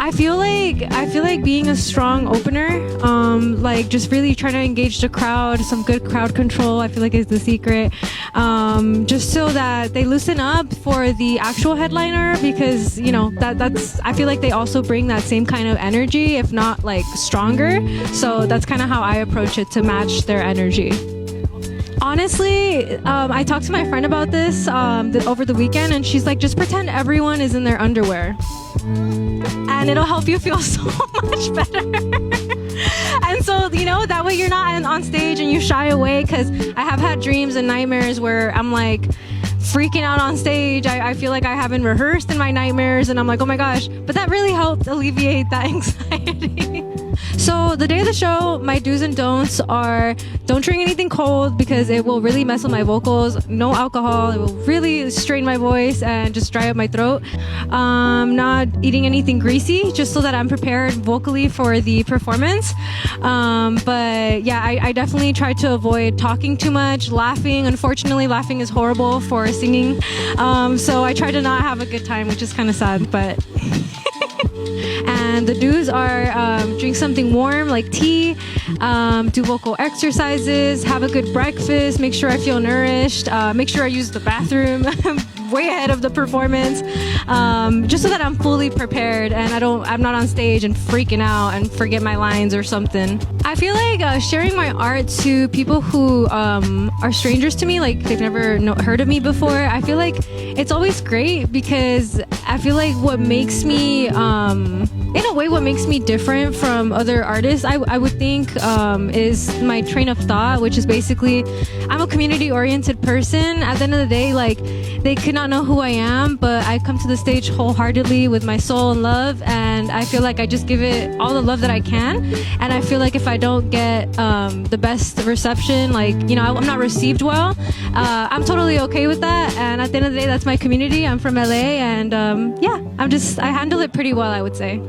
I feel like being a strong opener, like just really trying to engage the crowd, some good crowd control, I feel like is the secret. Just so that they loosen up for the actual headliner, because that's I feel like they also bring that same kind of energy, if not like stronger. So that's kind of how I approach it to match their energy. Honestly, I talked to my friend about this over the weekend, and she's like, just pretend everyone is in their underwear. And it'll help you feel so much better. And so, that way you're not on stage and you shy away, because I have had dreams and nightmares where I'm like freaking out on stage. I feel like I haven't rehearsed in my nightmares, and I'm like, oh my gosh. But that really helped alleviate that anxiety. So the day of the show, my do's and don'ts are: don't drink anything cold because it will really mess with my vocals. No alcohol, it will really strain my voice and just dry up my throat. Not eating anything greasy, just so that I'm prepared vocally for the performance. But yeah, I definitely try to avoid talking too much, laughing. Unfortunately, laughing is horrible for singing. So I try to not have a good time, which is kind of sad, but... And the do's are drink something warm like tea, do vocal exercises, have a good breakfast, make sure I feel nourished, make sure I use the bathroom way ahead of the performance, just so that I'm fully prepared and I'm not on stage and freaking out and forget my lines or something. I feel like sharing my art to people who are strangers to me, like they've never heard of me before, I feel like it's always great, because I feel like what makes me, in a way, what makes me different from other artists, I would think, is my train of thought, which is basically, I'm a community-oriented person. At the end of the day, like, they could not know who I am, but I come to the stage wholeheartedly with my soul and love, and I feel like I just give it all the love that I can. And I feel like if I don't get the best reception, like, I'm not received well, I'm totally okay with that. And at the end of the day, that's my community. I'm from LA, and yeah, I handle it pretty well, I would say.